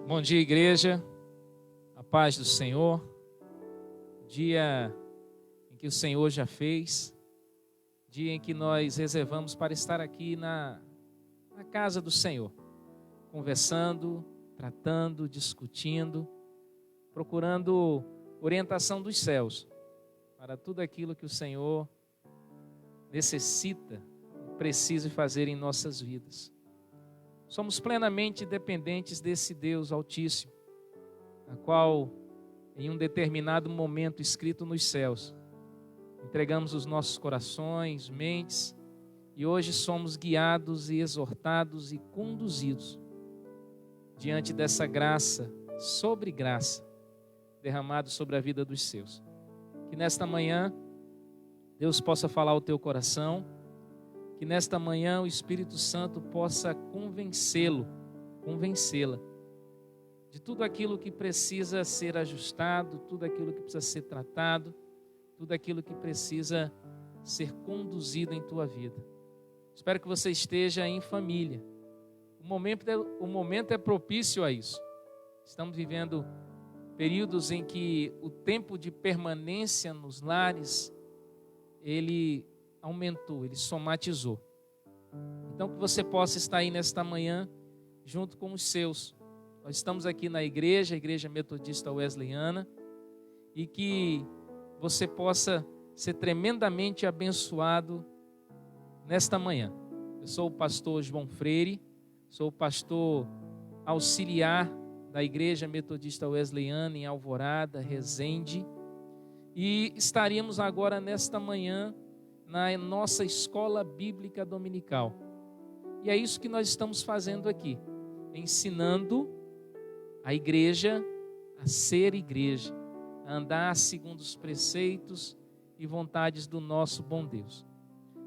Bom dia, igreja, a paz do Senhor, dia em que o Senhor já fez, dia em que nós reservamos para estar aqui na casa do Senhor, conversando, tratando, discutindo, procurando orientação dos céus para tudo aquilo que o Senhor necessita, precisa fazer em nossas vidas. Somos plenamente dependentes desse Deus Altíssimo, a qual, em um determinado momento escrito nos céus, entregamos os nossos corações, mentes, e hoje somos guiados e exortados e conduzidos diante dessa graça, sobre graça, derramada sobre a vida dos seus. Que nesta manhã, Deus possa falar ao teu coração, que nesta manhã o Espírito Santo possa convencê-la de tudo aquilo que precisa ser ajustado, tudo aquilo que precisa ser tratado, tudo aquilo que precisa ser conduzido em tua vida. Espero que você esteja em família. O momento é propício a isso. Estamos vivendo períodos em que o tempo de permanência nos lares, ele aumentou, ele somatizou. Então que você possa estar aí nesta manhã junto com os seus. Nós estamos aqui na igreja, a Igreja Metodista Wesleyana, e que você possa ser tremendamente abençoado nesta manhã. Eu sou o pastor João Freire, sou o pastor auxiliar da Igreja Metodista Wesleyana em Alvorada, Resende, e estaríamos agora nesta manhã na nossa escola bíblica dominical. E é isso que nós estamos fazendo aqui, ensinando a igreja a ser igreja, a andar segundo os preceitos e vontades do nosso bom Deus.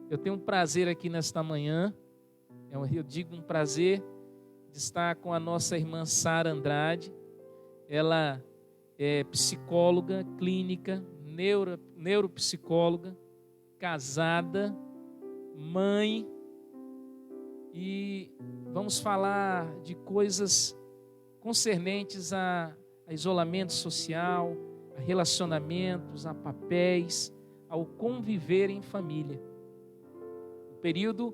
Eu tenho um prazer aqui nesta manhã, eu digo um prazer de estar com a nossa irmã Sara Andrade. Ela é psicóloga clínica, neuropsicóloga, casada, mãe, e vamos falar de coisas concernentes a isolamento social, a relacionamentos, a papéis, ao conviver em família. O período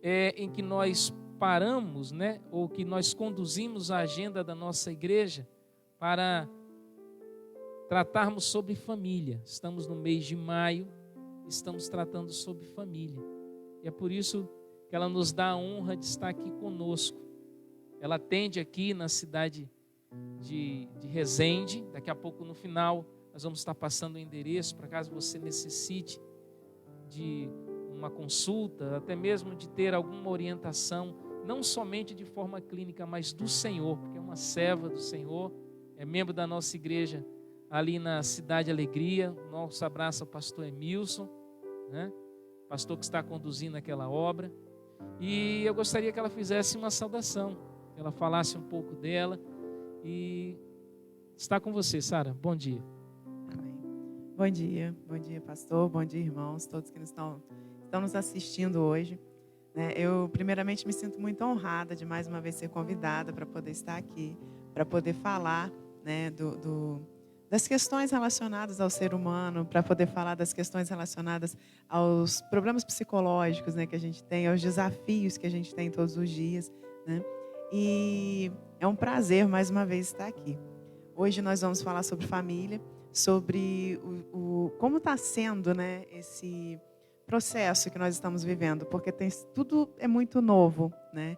em que nós paramos, ou que nós conduzimos a agenda da nossa igreja para tratarmos sobre família. Estamos no mês de maio, estamos tratando sobre família. E é por isso que ela nos dá a honra de estar aqui conosco. Ela atende aqui na cidade de Resende. Daqui a pouco, no final, nós vamos estar passando o endereço para caso você necessite de uma consulta, até mesmo de ter alguma orientação, não somente de forma clínica, mas do Senhor, porque é uma serva do Senhor, é membro da nossa igreja ali na Cidade Alegria. Nosso abraço ao pastor Emilson, pastor que está conduzindo aquela obra. E eu gostaria que ela fizesse uma saudação, que ela falasse um pouco dela. E está com você, Sara. Bom dia. Amém. Bom dia, pastor, bom dia, irmãos, todos que estão nos assistindo hoje. Eu, primeiramente, me sinto muito honrada de mais uma vez ser convidada para poder estar aqui, para poder falar, né, das questões relacionadas ao ser humano, para poder falar das questões relacionadas aos problemas psicológicos, né, que a gente tem, aos desafios que a gente tem todos os dias, né? E é um prazer mais uma vez estar aqui. Hoje nós vamos falar sobre família, sobre como está sendo, né, esse processo que nós estamos vivendo, porque tudo é muito novo, né?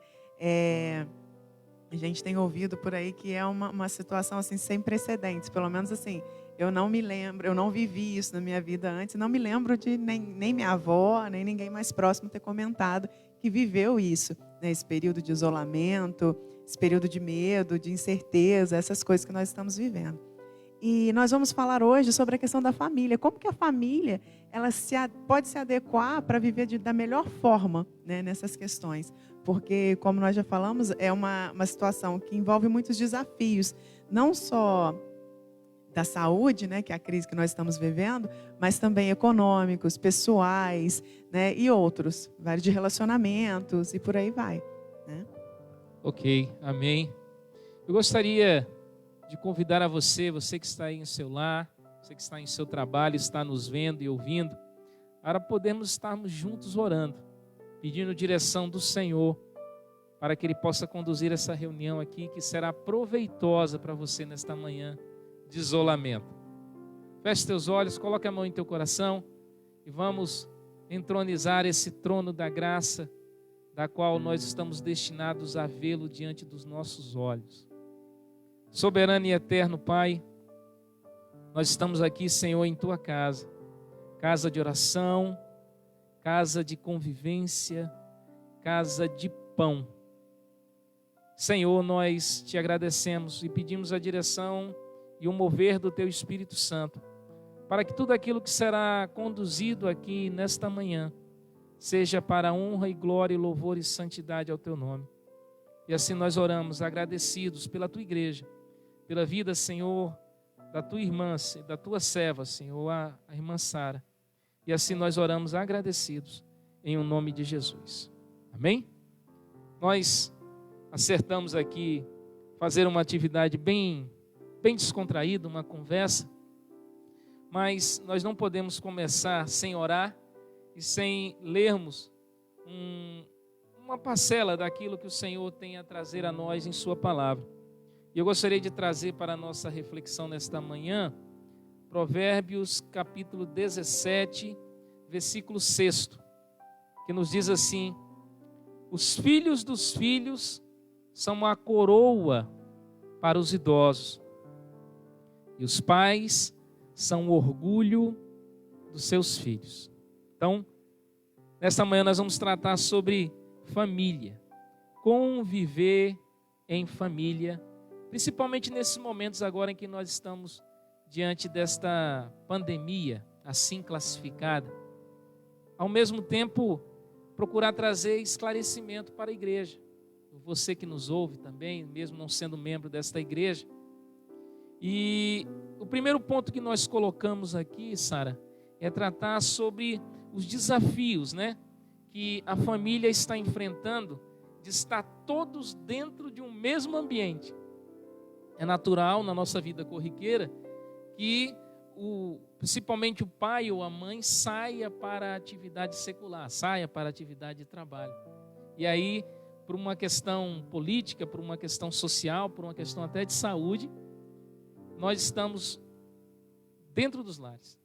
A gente tem ouvido por aí que é uma situação assim sem precedentes, pelo menos assim, eu não me lembro, eu não vivi isso na minha vida antes, não me lembro de nem minha avó, nem ninguém mais próximo ter comentado que viveu isso, né? Esse período de isolamento, esse período de medo, de incerteza, essas coisas que nós estamos vivendo. E nós vamos falar hoje sobre a questão da família, como que a família ela pode se adequar para viver da melhor forma, né, nessas questões. Porque, como nós já falamos, é uma situação que envolve muitos desafios, não só da saúde, né, que é a crise que nós estamos vivendo, mas também econômicos, pessoais, né, e outros, vários de relacionamentos e por aí vai, né? Ok, amém. Eu gostaria de convidar a você que está aí em seu lar, você que está em seu trabalho, está nos vendo e ouvindo, para podermos estarmos juntos orando, pedindo direção do Senhor, para que Ele possa conduzir essa reunião aqui, que será proveitosa para você nesta manhã de isolamento. Feche teus olhos, coloque a mão em teu coração e vamos entronizar esse trono da graça, da qual nós estamos destinados a vê-lo diante dos nossos olhos. Soberano e eterno Pai, nós estamos aqui, Senhor, em Tua casa, casa de oração, casa de convivência, casa de pão. Senhor, nós Te agradecemos e pedimos a direção e o mover do Teu Espírito Santo, para que tudo aquilo que será conduzido aqui nesta manhã, seja para a honra e glória e louvor e santidade ao Teu nome. E assim nós oramos, agradecidos pela Tua igreja, pela vida, Senhor, da Tua irmã, da Tua serva, Senhor, a irmã Sara. E assim nós oramos agradecidos, em o nome de Jesus. Amém? Nós acertamos aqui fazer uma atividade bem descontraída, uma conversa, mas nós não podemos começar sem orar e sem lermos uma parcela daquilo que o Senhor tem a trazer a nós em Sua palavra. E eu gostaria de trazer para a nossa reflexão nesta manhã, Provérbios capítulo 17, versículo 6, que nos diz assim: os filhos dos filhos são uma coroa para os idosos, e os pais são o orgulho dos seus filhos. Então, nesta manhã nós vamos tratar sobre família, conviver em família, principalmente nesses momentos agora em que nós estamos diante desta pandemia, assim classificada. Ao mesmo tempo, procurar trazer esclarecimento para a igreja. Você que nos ouve também, mesmo não sendo membro desta igreja. E o primeiro ponto que nós colocamos aqui, Sara, é tratar sobre os desafios, né, que a família está enfrentando, de estar todos dentro de um mesmo ambiente. É natural na nossa vida corriqueira que principalmente o pai ou a mãe saia para a atividade secular, saia para a atividade de trabalho. E aí, por uma questão política, por uma questão social, por uma questão até de saúde, nós estamos dentro dos lares.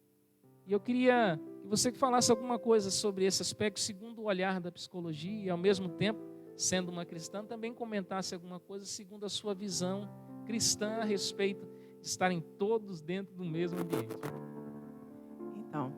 E eu queria que você falasse alguma coisa sobre esse aspecto, segundo o olhar da psicologia, e ao mesmo tempo, sendo uma cristã, também comentasse alguma coisa segundo a sua visão cristã a respeito de estarem todos dentro do mesmo ambiente. Então,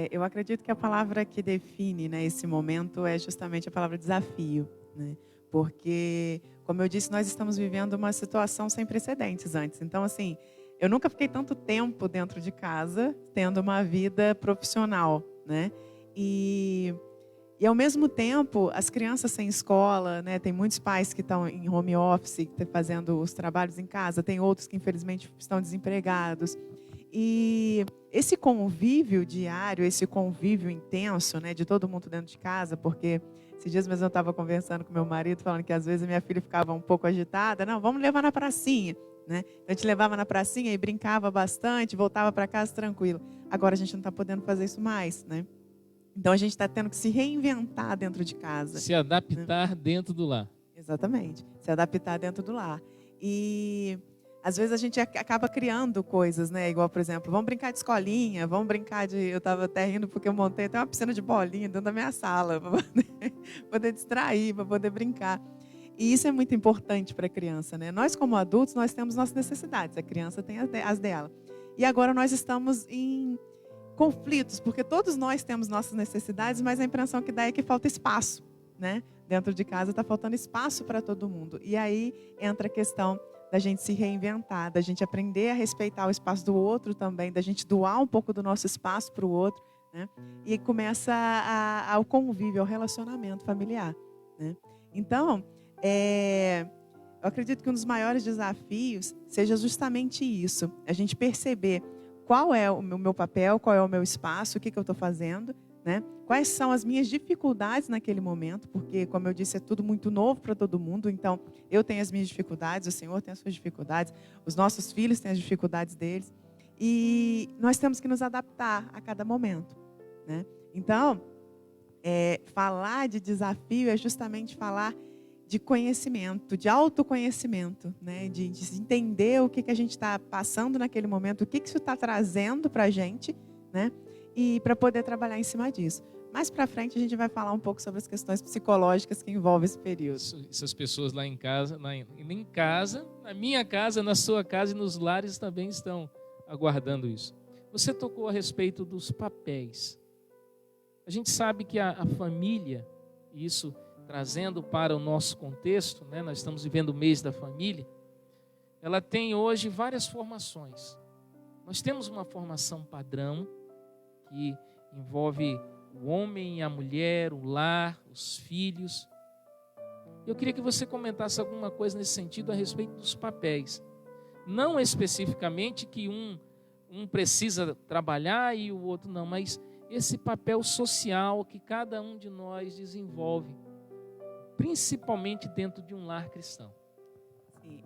eu acredito que a palavra que define, né, esse momento é justamente a palavra desafio, né? Porque, como eu disse, nós estamos vivendo uma situação sem precedentes antes. Então, assim, eu nunca fiquei tanto tempo dentro de casa, tendo uma vida profissional, né? E E, ao mesmo tempo, as crianças sem escola, né? Tem muitos pais que estão em home office, fazendo os trabalhos em casa. Tem outros que, infelizmente, estão desempregados. E esse convívio diário, esse convívio intenso, né? De todo mundo dentro de casa, porque esses dias mesmo eu estava conversando com meu marido, falando que às vezes a minha filha ficava um pouco agitada. Não, vamos levar na pracinha, né? A gente levava na pracinha e brincava bastante, voltava para casa tranquilo. Agora a gente não está podendo fazer isso mais, né? Então, a gente está tendo que se reinventar dentro de casa. Se adaptar, né? Dentro do lar. Exatamente. Se adaptar dentro do lar. E, às vezes, a gente acaba criando coisas, né? Igual, por exemplo, vamos brincar de escolinha, vamos brincar de... Eu estava até rindo porque eu montei até uma piscina de bolinha dentro da minha sala, para poder distrair, para poder brincar. E isso é muito importante para a criança, né? Nós, como adultos, nós temos nossas necessidades. A criança tem as dela. E agora nós estamos em conflitos, porque todos nós temos nossas necessidades, mas a impressão que dá é que falta espaço, né? Dentro de casa está faltando espaço para todo mundo. E aí entra a questão da gente se reinventar, da gente aprender a respeitar o espaço do outro também, da gente doar um pouco do nosso espaço para o outro, né? E começa ao convívio, ao relacionamento familiar, né? Então, eu acredito que um dos maiores desafios seja justamente isso, a gente perceber qual é o meu papel, qual é o meu espaço, o que eu estou fazendo, né? Quais são as minhas dificuldades naquele momento, porque, como eu disse, é tudo muito novo para todo mundo, então eu tenho as minhas dificuldades, o Senhor tem as suas dificuldades, os nossos filhos têm as dificuldades deles, e nós temos que nos adaptar a cada momento, né? Então, falar de desafio é justamente falar de conhecimento, de autoconhecimento, né? De entender o que a gente está passando naquele momento, o que isso está trazendo para a gente, né? E para poder trabalhar em cima disso. Mais para frente a gente vai falar um pouco sobre as questões psicológicas que envolvem esse período. Essas pessoas lá em casa, na minha casa, na sua casa e nos lares também estão aguardando isso. Você tocou a respeito dos papéis. A gente sabe que a família, isso trazendo para o nosso contexto, né? Nós estamos vivendo o mês da família, ela tem hoje várias formações. Nós temos uma formação padrão, que envolve o homem e a mulher, o lar, os filhos. Eu queria que você comentasse alguma coisa nesse sentido a respeito dos papéis. Não especificamente que um precisa trabalhar e o outro não, mas esse papel social que cada um de nós desenvolve, principalmente dentro de um lar cristão. Sim,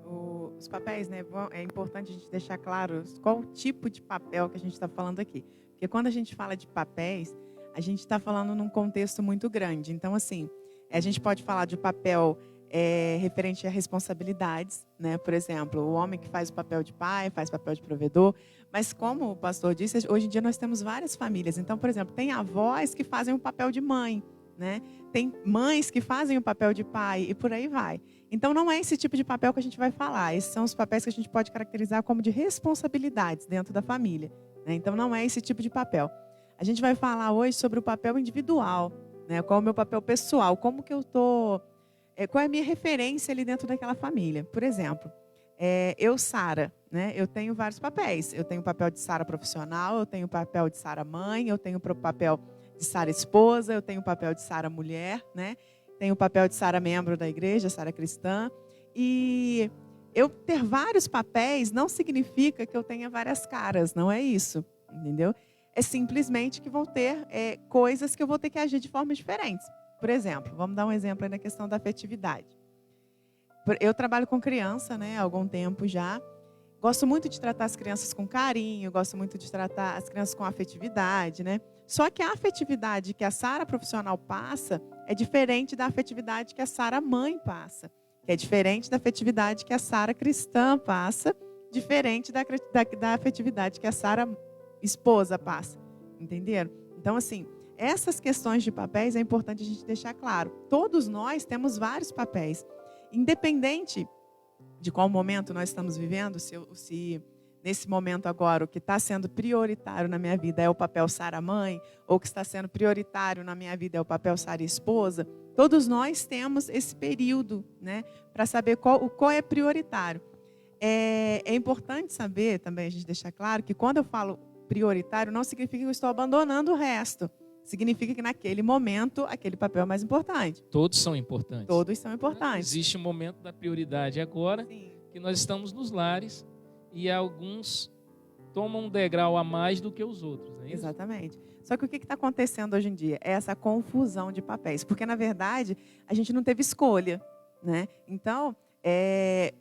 os papéis, né? É importante a gente deixar claro qual o tipo de papel que a gente está falando aqui. Porque quando a gente fala de papéis, a gente está falando num contexto muito grande. Então, assim, a gente pode falar de papel referente a responsabilidades, né? Por exemplo, o homem que faz o papel de pai, faz o papel de provedor. Mas como o pastor disse, hoje em dia nós temos várias famílias. Então, por exemplo, tem avós que fazem o papel de mãe, né? Tem mães que fazem o papel de pai e por aí vai. Então, não é esse tipo de papel que a gente vai falar. Esses são os papéis que a gente pode caracterizar como de responsabilidades dentro da família, né? Então, não é esse tipo de papel. A gente vai falar hoje sobre o papel individual, né? Qual é o meu papel pessoal, como que eu estou... qual é a minha referência ali dentro daquela família. Por exemplo, eu, Sara, né? Eu tenho vários papéis. Eu tenho o papel de Sara profissional, eu tenho o papel de Sara mãe, eu tenho o papel de Sara esposa, eu tenho o papel de Sara mulher, né? Tenho o papel de Sara membro da igreja, Sara cristã. E eu ter vários papéis não significa que eu tenha várias caras, não é isso, entendeu? É simplesmente que vão ter coisas que eu vou ter que agir de formas diferentes. Por exemplo, vamos dar um exemplo aí na questão da afetividade. Eu trabalho com criança, né, há algum tempo já. Gosto muito de tratar as crianças com carinho, gosto muito de tratar as crianças com afetividade, né? Só que a afetividade que a Sara profissional passa é diferente da afetividade que a Sara mãe passa, que é diferente da afetividade que a Sara cristã passa, diferente da afetividade que a Sara esposa passa, entenderam? Então, assim, essas questões de papéis é importante a gente deixar claro. Todos nós temos vários papéis, independente de qual momento nós estamos vivendo, se nesse momento agora o que está sendo prioritário na minha vida é o papel Sara mãe, ou o que está sendo prioritário na minha vida é o papel Sara esposa, todos nós temos esse período, né, para saber qual é prioritário. É importante saber também, a gente deixar claro, que quando eu falo prioritário, não significa que eu estou abandonando o resto. significa que naquele momento aquele papel é mais importante. Todos são importantes. Todos são importantes. Existe um momento da prioridade agora, Sim. que nós estamos nos lares e alguns tomam um degrau a mais do que os outros, não é isso? Exatamente. Só que o que está acontecendo hoje em dia? É essa confusão de papéis. Porque, na verdade, a gente não teve escolha, né? Então,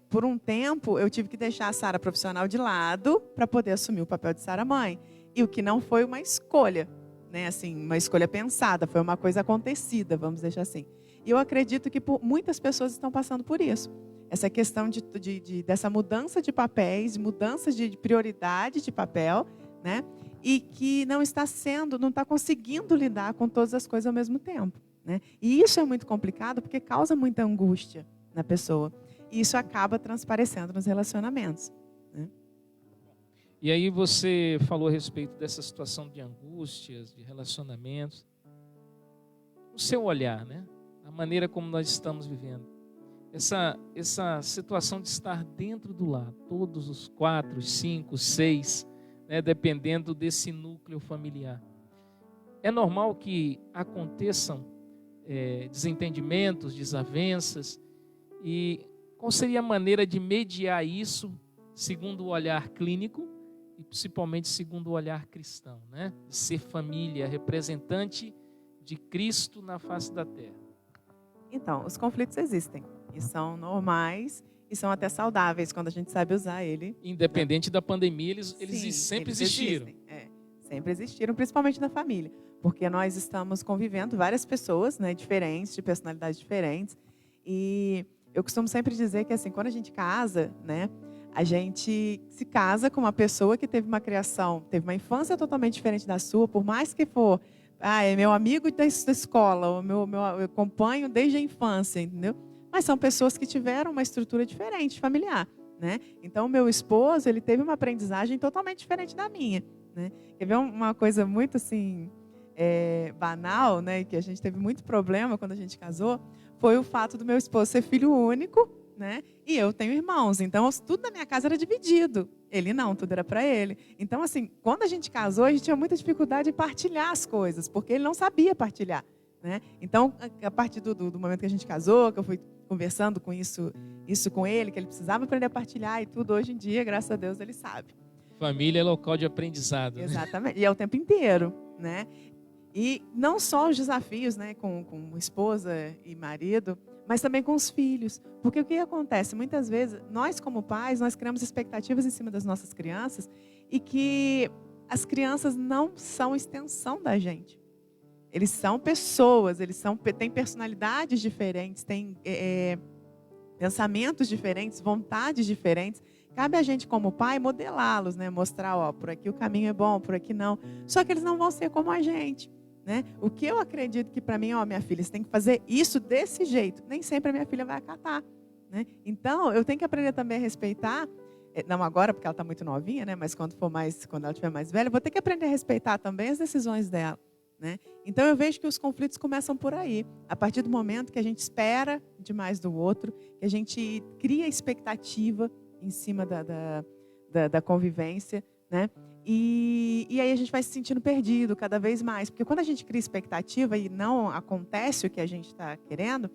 por um tempo, eu tive que deixar a Sara profissional de lado para poder assumir o papel de Sara mãe. E o que não foi uma escolha, né? Assim, uma escolha pensada, foi uma coisa acontecida, vamos deixar assim. E eu acredito que muitas pessoas estão passando por isso. Essa questão dessa mudança de papéis, mudança de prioridade de papel, né? E que não está conseguindo lidar com todas as coisas ao mesmo tempo, né? E isso é muito complicado porque causa muita angústia na pessoa. E isso acaba transparecendo nos relacionamentos, né? E aí você falou a respeito dessa situação de angústias, de relacionamentos. O seu olhar, né? A maneira como nós estamos vivendo. Essa situação de estar dentro do lar, todos os 4, 5, 6, né, dependendo desse núcleo familiar. É normal que aconteçam desentendimentos, desavenças, e qual seria a maneira de mediar isso segundo o olhar clínico e principalmente segundo o olhar cristão, né? De ser família, representante de Cristo na face da terra. Então, os conflitos existem e são normais e são até saudáveis quando a gente sabe usar ele. Independente da pandemia, eles Sim, sempre eles existiram. Sempre existiram, principalmente na família, porque nós estamos convivendo várias pessoas, né, diferentes, de personalidades diferentes. E eu costumo sempre dizer que assim, quando a gente casa, né, a gente se casa com uma pessoa que teve uma criação, teve uma infância totalmente diferente da sua, por mais que for, é meu amigo da escola, eu acompanho desde a infância, entendeu? Mas são pessoas que tiveram uma estrutura diferente, familiar, né? Então, o meu esposo, ele teve uma aprendizagem totalmente diferente da minha, né? Quer ver uma coisa muito, assim, banal, né? Que a gente teve muito problema quando a gente casou, foi o fato do meu esposo ser filho único, né? E eu tenho irmãos, então tudo na minha casa era dividido. Ele não, tudo era para ele. Então, assim, quando a gente casou, a gente tinha muita dificuldade em partilhar as coisas, porque ele não sabia partilhar, né? Então, a partir do momento que a gente casou, que eu fui conversando com isso com ele, que ele precisava aprender a partilhar e tudo, hoje em dia, graças a Deus, ele sabe. Família é local de aprendizado. Exatamente, né? E é o tempo inteiro, né? E não só os desafios, né, com esposa e marido, mas também com os filhos. Porque o que acontece? Muitas vezes, nós como pais, nós criamos expectativas em cima das nossas crianças e que as crianças não são extensão da gente. Eles são pessoas, têm personalidades diferentes, têm pensamentos diferentes, vontades diferentes. Cabe a gente, como pai, modelá-los, né? Mostrar, ó, por aqui o caminho é bom, por aqui não. Só que eles não vão ser como a gente, né? O que eu acredito que para mim, ó, minha filha, você tem que fazer isso desse jeito. Nem sempre a minha filha vai acatar, né? Então, eu tenho que aprender também a respeitar. Não agora, porque ela está muito novinha, né? Mas quando ela estiver mais velha, eu vou ter que aprender a respeitar também as decisões dela, né? Então, eu vejo que os conflitos começam por aí. A partir do momento que a gente espera demais do outro, que a gente cria expectativa em cima da convivência, né? E aí a gente vai se sentindo perdido cada vez mais. Porque quando a gente cria expectativa e não acontece o que a gente está querendo,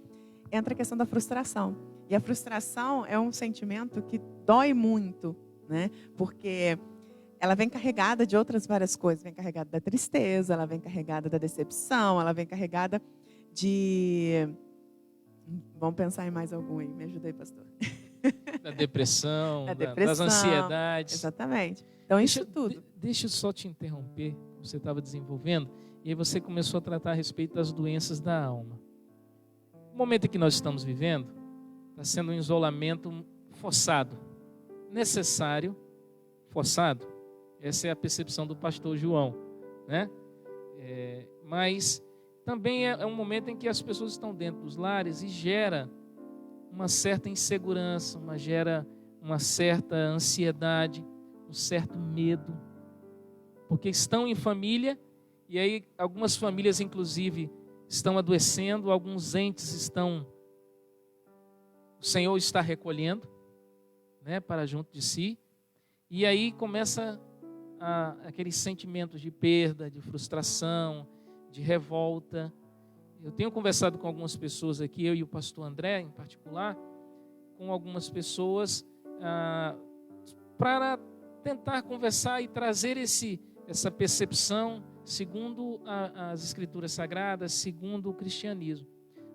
entra a questão da frustração. E a frustração é um sentimento que dói muito, né? Porque ela vem carregada de outras várias coisas. Vem carregada da tristeza, ela vem carregada da decepção, ela vem carregada de... Vamos pensar em mais algum aí. Me ajuda aí, pastor. Da depressão, das ansiedades. Exatamente. Então, isso tudo. Deixa eu só te interromper. Você estava desenvolvendo e aí você começou a tratar a respeito das doenças da alma. O momento em que nós estamos vivendo está sendo um isolamento forçado, necessário, forçado. Essa é a percepção do pastor João, né? Mas também é um momento em que as pessoas estão dentro dos lares e gera uma certa insegurança, gera uma certa ansiedade, um certo medo, porque estão em família e aí algumas famílias inclusive estão adoecendo, alguns entes o Senhor está recolhendo, né, para junto de si, e aí começa aqueles sentimentos de perda, de frustração, de revolta. Eu tenho conversado com algumas pessoas aqui, eu e o pastor André em particular, com algumas pessoas para tentar conversar e trazer essa percepção segundo as Escrituras Sagradas, segundo o cristianismo.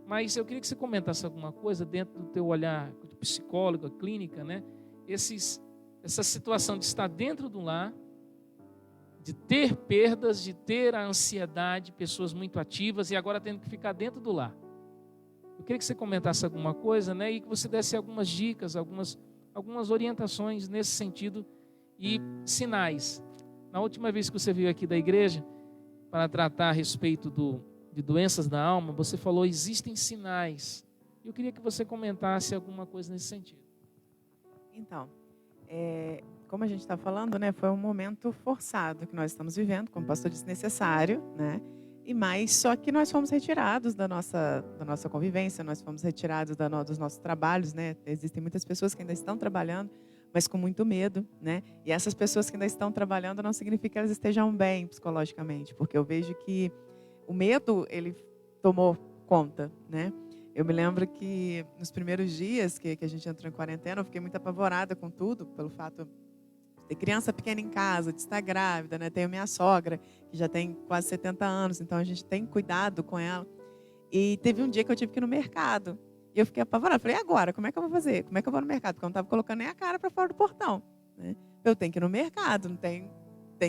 Mas eu queria que você comentasse alguma coisa dentro do teu olhar do psicólogo, a clínica, né? Essa situação de estar dentro do lar, de ter perdas, de ter a ansiedade, pessoas muito ativas e agora tendo que ficar dentro do lar. Eu queria que você comentasse alguma coisa, né? E que você desse algumas dicas, algumas orientações nesse sentido e sinais. Na última vez que você veio aqui da igreja para tratar a respeito de doenças da alma, você falou existem sinais. Eu queria que você comentasse alguma coisa nesse sentido. Então, como a gente está falando, né, foi um momento forçado que nós estamos vivendo, como o pastor disse, necessário, né? Só que nós fomos retirados da nossa convivência, nós fomos retirados dos nossos trabalhos, né? Existem muitas pessoas que ainda estão trabalhando, mas com muito medo, né? E essas pessoas que ainda estão trabalhando não significa que elas estejam bem psicologicamente, porque eu vejo que o medo, ele tomou conta, né? Eu me lembro que nos primeiros dias que a gente entrou em quarentena, eu fiquei muito apavorada com tudo, pelo fato de ter criança pequena em casa, de estar grávida, né? Tenho minha sogra, que já tem quase 70 anos, então a gente tem cuidado com ela. E teve um dia que eu tive que ir no mercado. E eu fiquei apavorada. Falei, e agora? Como é que eu vou fazer? Como é que eu vou no mercado? Porque eu não estava colocando nem a cara para fora do portão, né? Eu tenho que ir no mercado, não tem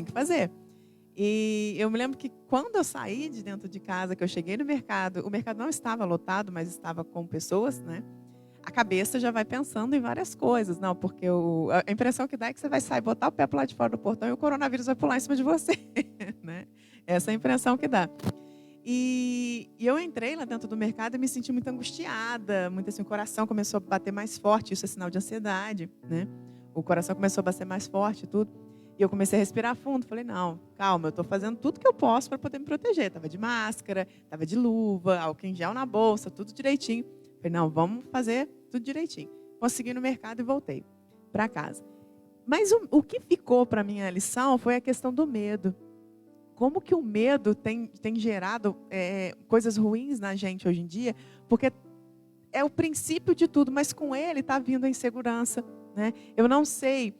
que fazer. E eu me lembro que quando eu saí de dentro de casa, que eu cheguei no mercado, o mercado não estava lotado, mas estava com pessoas, né? A cabeça já vai pensando em várias coisas, não? Porque a impressão que dá é que você vai sair, botar o pé para lá de fora do portão e o coronavírus vai pular em cima de você, né? Essa é a impressão que dá. E eu entrei lá dentro do mercado e me senti muito angustiada, muito assim, o coração começou a bater mais forte, isso é sinal de ansiedade, né? O coração começou a bater mais forte e tudo. E eu comecei a respirar fundo, falei, não, calma, eu estou fazendo tudo que eu posso para poder me proteger. Estava de máscara, estava de luva, álcool em gel na bolsa, tudo direitinho. Falei, não, vamos fazer tudo direitinho. Consegui no mercado e voltei para casa. Mas o que ficou para mim a lição foi a questão do medo. Como que o medo tem gerado coisas ruins na gente hoje em dia, porque é o princípio de tudo, mas com ele está vindo a insegurança, né? Eu não sei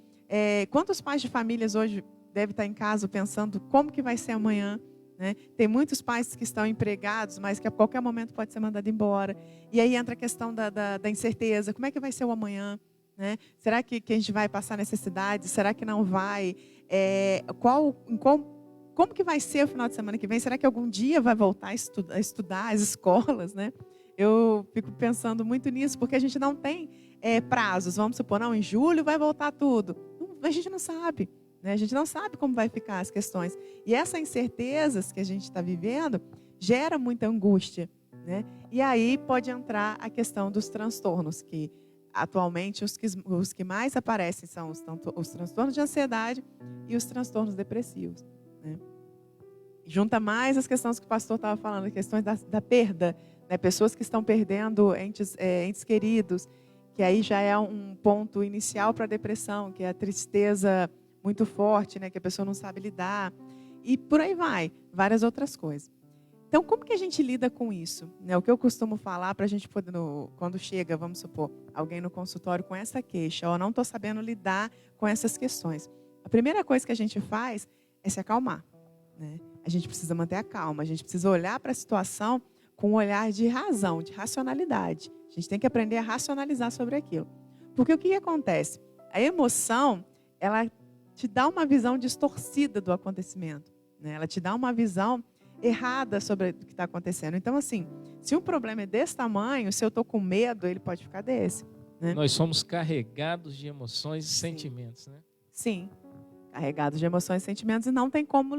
quantos pais de famílias hoje devem estar em casa pensando como que vai ser amanhã, né? Tem muitos pais que estão empregados, mas que a qualquer momento pode ser mandado embora. E aí entra a questão da incerteza, como é que vai ser o amanhã? Né? Será que a gente vai passar necessidade? Será que não vai? Como que vai ser o final de semana que vem? Será que algum dia vai voltar a estudar as escolas, né? Eu fico pensando muito nisso, porque a gente não tem prazos. Vamos supor, não, em julho vai voltar tudo. A gente não sabe, né? A gente não sabe como vai ficar as questões. E essas incertezas que a gente está vivendo gera muita angústia, né? E aí pode entrar a questão dos transtornos, que atualmente os que mais aparecem são os transtornos de ansiedade e os transtornos depressivos, né? Junta mais as questões que o pastor estava falando, as questões da perda, né? Pessoas que estão perdendo entes queridos, que aí já é um ponto inicial para a depressão, que é a tristeza muito forte, né? Que a pessoa não sabe lidar, e por aí vai, várias outras coisas. Então, como que a gente lida com isso? Né? O que eu costumo falar para a gente poder, quando chega, vamos supor, alguém no consultório com essa queixa, ou não estou sabendo lidar com essas questões. A primeira coisa que a gente faz é se acalmar, né? A gente precisa manter a calma, a gente precisa olhar para a situação com um olhar de razão, de racionalidade. A gente tem que aprender a racionalizar sobre aquilo. Porque o que acontece? A emoção, ela te dá uma visão distorcida do acontecimento, né? Ela te dá uma visão errada sobre o que está acontecendo. Então, assim, se um problema é desse tamanho, se eu estou com medo, ele pode ficar desse, né? Nós somos carregados de emoções e sentimentos, né? Sim, carregados de emoções e sentimentos, e não tem como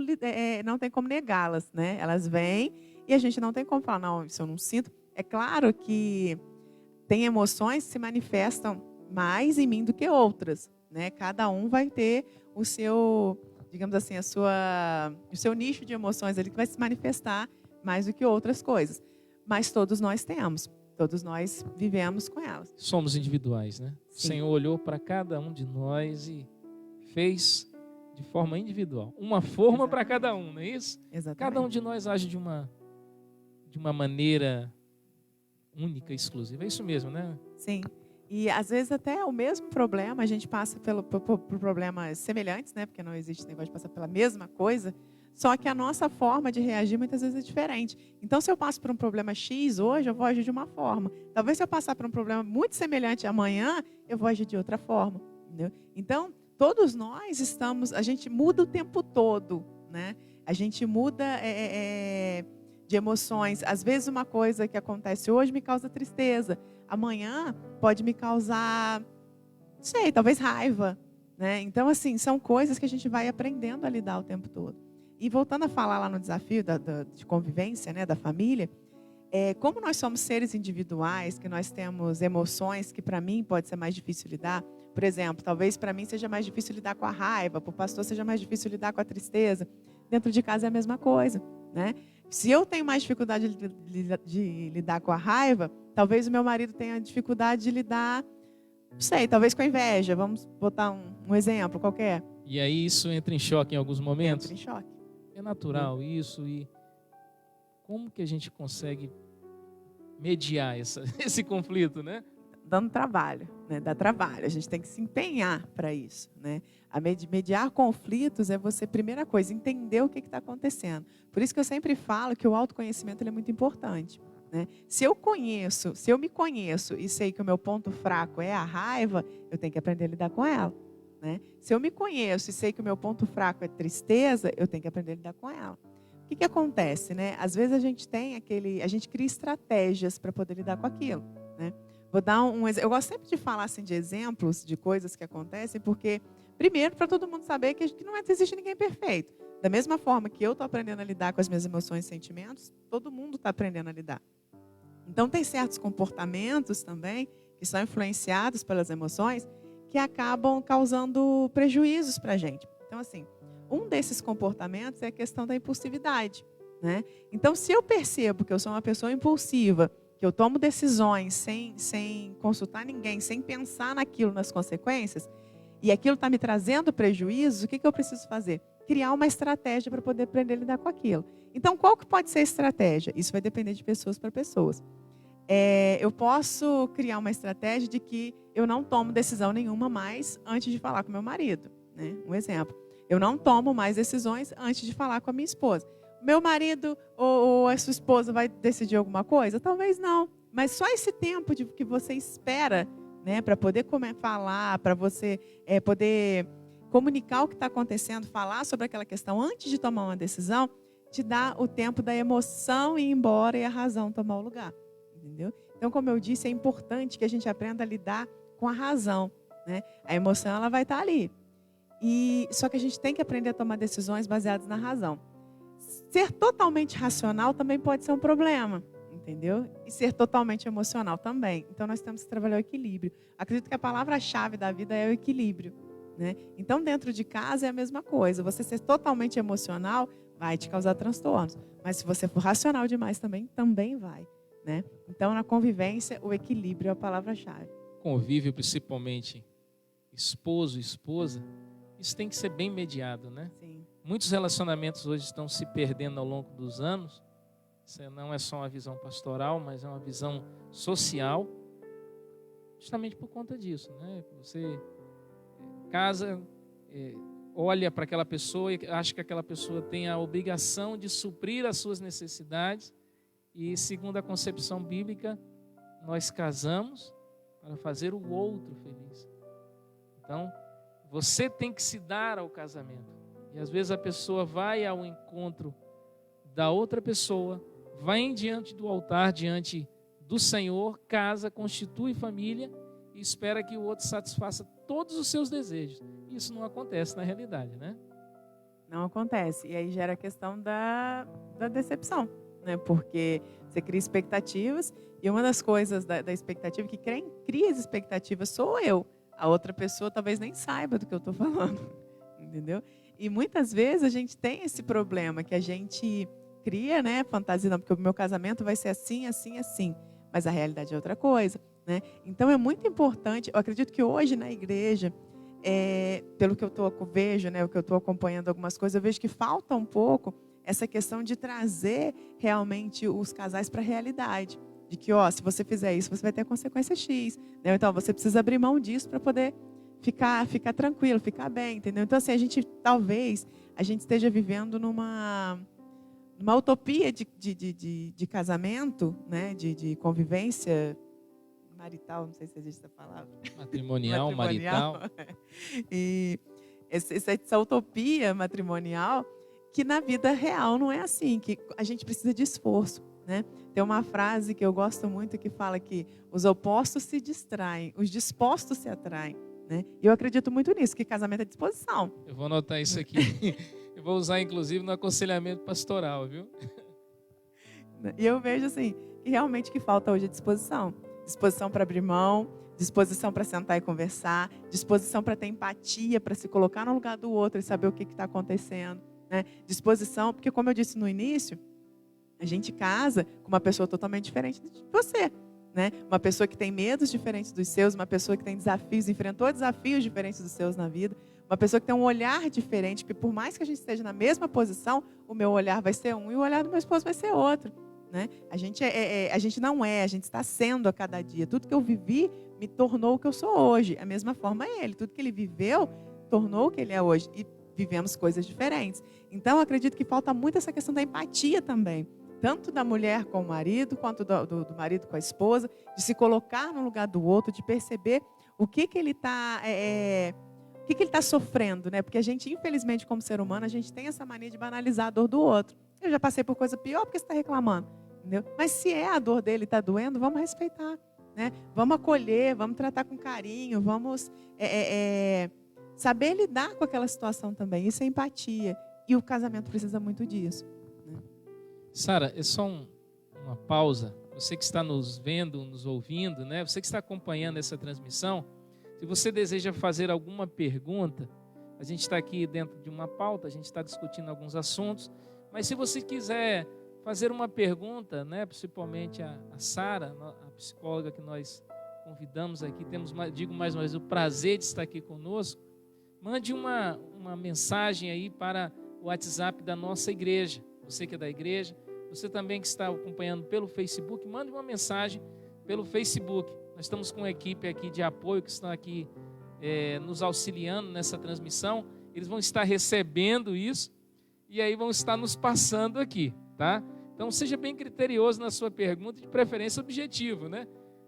negá-las, né? Elas vêm e a gente não tem como falar, não, isso eu não sinto. É claro que tem emoções que se manifestam mais em mim do que outras, né? Cada um vai ter o seu, digamos assim, o seu nicho de emoções ali que vai se manifestar mais do que outras coisas. Mas todos nós temos, todos nós vivemos com elas. Somos individuais, né? Sim. O Senhor olhou para cada um de nós e fez de forma individual. Uma forma para Exatamente. cada um, não é isso? Exatamente. Cada um de nós age de uma maneira única, exclusiva. É isso mesmo, né? Sim. E às vezes até o mesmo problema, a gente passa por problemas semelhantes, né? Porque não existe negócio de passar pela mesma coisa, só que a nossa forma de reagir muitas vezes é diferente. Então, se eu passo por um problema X hoje, eu vou agir de uma forma. Talvez se eu passar por um problema muito semelhante amanhã, eu vou agir de outra forma. Entendeu? Então, todos nós a gente muda o tempo todo, né? A gente muda de emoções. Às vezes uma coisa que acontece hoje me causa tristeza. Amanhã pode me causar, não sei, talvez raiva, né? Então, assim, são coisas que a gente vai aprendendo a lidar o tempo todo. E voltando a falar lá no desafio de convivência, né, da família, como nós somos seres individuais, que nós temos emoções que para mim pode ser mais difícil lidar. Por exemplo, talvez para mim seja mais difícil lidar com a raiva, para o pastor seja mais difícil lidar com a tristeza. Dentro de casa é a mesma coisa, né? Se eu tenho mais dificuldade de lidar com a raiva, talvez o meu marido tenha dificuldade de lidar, não sei, talvez com a inveja. Vamos botar um exemplo qualquer. E aí isso entra em choque em alguns momentos? Entra em choque. É natural isso. E como que a gente consegue mediar esse conflito, né? Dando trabalho, né? Dá trabalho. A gente tem que se empenhar para isso, né? Mediar conflitos é você, primeira coisa, entender o que está acontecendo. Por isso que eu sempre falo que o autoconhecimento ele é muito importante, né? Se eu me conheço e sei que o meu ponto fraco é a raiva, eu tenho que aprender a lidar com ela, né? Se eu me conheço e sei que o meu ponto fraco é tristeza, eu tenho que aprender a lidar com ela. O que acontece, né? Às vezes a gente cria estratégias para poder lidar com aquilo, né? Vou dar um exemplo. Eu gosto sempre de falar assim, de exemplos de coisas que acontecem, porque, primeiro, para todo mundo saber que não existe ninguém perfeito. Da mesma forma que eu estou aprendendo a lidar com as minhas emoções e sentimentos, todo mundo está aprendendo a lidar. Então, tem certos comportamentos também que são influenciados pelas emoções que acabam causando prejuízos para a gente. Então, assim, um desses comportamentos é a questão da impulsividade, né? Então, se eu percebo que eu sou uma pessoa impulsiva, que eu tomo decisões sem consultar ninguém, sem pensar naquilo, nas consequências, e aquilo está me trazendo prejuízos, o que eu preciso fazer? Criar uma estratégia para poder aprender a lidar com aquilo. Então, qual que pode ser a estratégia? Isso vai depender de pessoas para pessoas. Eu posso criar uma estratégia de que eu não tomo decisão nenhuma mais antes de falar com meu marido, né? Um exemplo. Eu não tomo mais decisões antes de falar com a minha esposa. Meu marido ou a sua esposa vai decidir alguma coisa? Talvez não. Mas só esse tempo que você espera, né, para poder falar, para você poder comunicar o que está acontecendo, falar sobre aquela questão antes de tomar uma decisão, te dá o tempo da emoção ir embora e a razão tomar o lugar. Entendeu? Então, como eu disse, é importante que a gente aprenda a lidar com a razão, né? A emoção ela vai estar ali. Só que a gente tem que aprender a tomar decisões baseadas na razão. Ser totalmente racional também pode ser um problema, entendeu? E ser totalmente emocional também. Então, nós temos que trabalhar o equilíbrio. Acredito que a palavra-chave da vida é o equilíbrio, né? Então, dentro de casa é a mesma coisa. Você ser totalmente emocional vai te causar transtornos. Mas se você for racional demais também vai, né? Então, na convivência, o equilíbrio é a palavra-chave. Convívio, principalmente esposo e esposa, isso tem que ser bem mediado, né? Sim. Muitos relacionamentos hoje estão se perdendo ao longo dos anos. Isso não é só uma visão pastoral, mas é uma visão social, justamente por conta disso, né? Você casa, olha para aquela pessoa e acha que aquela pessoa tem a obrigação de suprir as suas necessidades e, segundo a concepção bíblica, nós casamos para fazer o outro feliz. Então, você tem que se dar ao casamento. E às vezes a pessoa vai ao encontro da outra pessoa, vai diante do altar, diante do Senhor, casa, constitui família e espera que o outro satisfaça todos os seus desejos. Isso não acontece na realidade, né? Não acontece. E aí gera a questão da decepção, né? Porque você cria expectativas e uma das coisas da expectativa, que cria as expectativas, sou eu. A outra pessoa talvez nem saiba do que eu estou falando, entendeu? E muitas vezes a gente tem esse problema que a gente cria, né, fantasia, não, porque o meu casamento vai ser assim, assim, assim. Mas a realidade é outra coisa, né? Então é muito importante, eu acredito que hoje na igreja pelo que eu vejo, né, o que eu estou acompanhando algumas coisas, eu vejo que falta um pouco essa questão de trazer realmente os casais para a realidade. De que, se você fizer isso, você vai ter a consequência X. Né? Então, você precisa abrir mão disso para poder ficar tranquilo, ficar bem, entendeu? Então, assim, talvez a gente esteja vivendo numa utopia de casamento, né? De convivência marital, não sei se existe essa palavra. Matrimonial. Marital. E essa utopia matrimonial, que na vida real não é assim, que a gente precisa de esforço, né? Tem uma frase que eu gosto muito que fala que os opostos se distraem, os dispostos se atraem, né? E eu acredito muito nisso, que casamento é disposição. Eu vou anotar isso aqui. Eu vou usar, inclusive, no aconselhamento pastoral, viu? E eu vejo, assim, que realmente o que falta hoje é disposição. Disposição para abrir mão, disposição para sentar e conversar, disposição para ter empatia, para se colocar no lugar do outro e saber o que está acontecendo, né? Disposição, porque como eu disse no início, a gente casa com uma pessoa totalmente diferente de você, né? Uma pessoa que tem medos diferentes dos seus, uma pessoa que tem desafios, enfrentou desafios diferentes dos seus na vida, uma pessoa que tem um olhar diferente, porque por mais que a gente esteja na mesma posição, o meu olhar vai ser um e o olhar do meu esposo vai ser outro, né? A gente a gente está sendo a cada dia. Tudo que eu vivi me tornou o que eu sou hoje. A mesma forma ele, tudo que ele viveu tornou o que ele é hoje e vivemos coisas diferentes. Então, eu acredito que falta muito essa questão da empatia também. Tanto da mulher com o marido, quanto do marido com a esposa, de se colocar no lugar do outro, de perceber o que ele está o que ele está sofrendo, né? Porque a gente, infelizmente, como ser humano, a gente tem essa mania de banalizar a dor do outro. Eu já passei por coisa pior, porque você está reclamando, entendeu? Mas se a dor dele está doendo, vamos respeitar, né? Vamos acolher, vamos tratar com carinho, vamos saber lidar com aquela situação também. Isso é empatia. E o casamento precisa muito disso. Sara, é só uma pausa. Você que está nos vendo, nos ouvindo, né? Você que está acompanhando essa transmissão, se você deseja fazer alguma pergunta, a gente está aqui dentro de uma pauta, a gente está discutindo alguns assuntos, mas se você quiser fazer uma pergunta, né? Principalmente a Sara, a psicóloga que nós convidamos aqui, digo mais uma vez, o prazer de estar aqui conosco, mande uma mensagem aí para o WhatsApp da nossa igreja. Você que é da igreja, você também que está acompanhando pelo Facebook, mande uma mensagem pelo Facebook. Nós estamos com uma equipe aqui de apoio que estão aqui nos auxiliando nessa transmissão. Eles vão estar recebendo isso e aí vão estar nos passando aqui, tá? Então seja bem criterioso na sua pergunta, de preferência objetivo, né?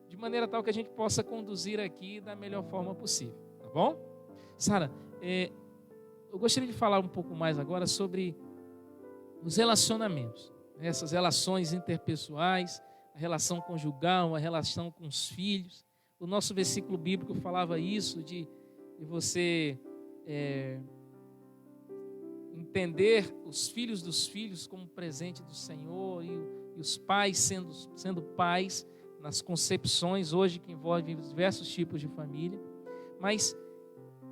De maneira tal que a gente possa conduzir aqui da melhor forma possível, tá bom? Sara, eu gostaria de falar um pouco mais agora sobre os relacionamentos, essas relações interpessoais, a relação conjugal, a relação com os filhos. O nosso versículo bíblico falava isso, de você entender os filhos dos filhos como presente do Senhor e os pais sendo pais nas concepções hoje que envolvem diversos tipos de família. Mas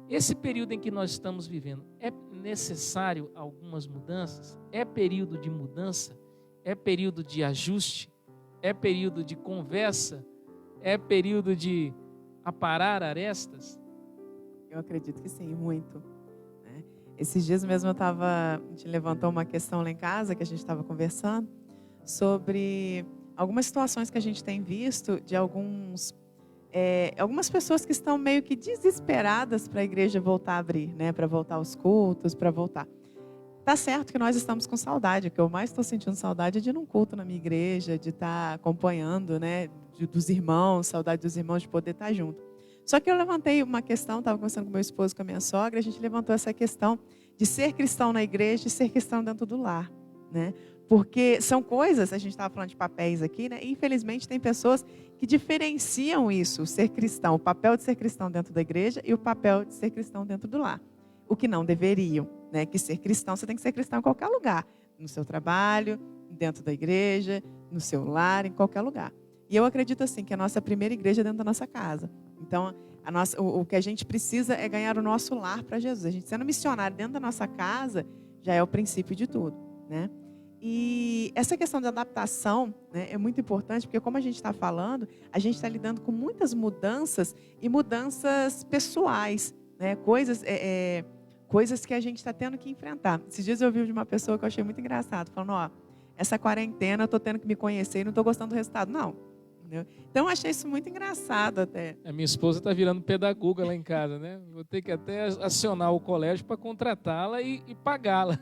esse período em que nós estamos vivendo, é necessário algumas mudanças? É período de mudança? É período de ajuste? É período de conversa? É período de aparar arestas? Eu acredito que sim, muito. Né? Esses dias mesmo a gente levantou uma questão lá em casa, que a gente estava conversando, sobre algumas situações que a gente tem visto de algumas pessoas que estão meio que desesperadas para a igreja voltar a abrir, né? Para voltar aos cultos, para voltar. Tá certo que nós estamos com saudade, o que eu mais estou sentindo saudade é de ir num culto na minha igreja, de estar acompanhando, né? Dos irmãos, saudade dos irmãos, de poder estar junto. Só que eu levantei uma questão, estava conversando com meu esposo, com a minha sogra, a gente levantou essa questão de ser cristão na igreja e ser cristão dentro do lar, né? Porque são coisas, a gente estava falando de papéis aqui, né? E infelizmente tem pessoas que diferenciam isso, o ser cristão, o papel de ser cristão dentro da igreja e o papel de ser cristão dentro do lar. O que não deveriam, né? Que ser cristão, você tem que ser cristão em qualquer lugar, no seu trabalho, dentro da igreja, no seu lar, em qualquer lugar. E eu acredito assim que a nossa primeira igreja é dentro da nossa casa. Então, o que a gente precisa é ganhar o nosso lar para Jesus. A gente sendo missionário dentro da nossa casa já é o princípio de tudo, né? E essa questão de adaptação, né, é muito importante, porque como a gente está falando, a gente está lidando com muitas mudanças e mudanças pessoais, né? Coisas que a gente está tendo que enfrentar. Esses dias eu ouvi de uma pessoa que eu achei muito engraçado, falando, ó, essa quarentena eu estou tendo que me conhecer e não estou gostando do resultado. Não. Entendeu? Então eu achei isso muito engraçado até. A minha esposa está virando pedagoga lá em casa, né? Vou ter que até acionar o colégio para contratá-la e pagá-la.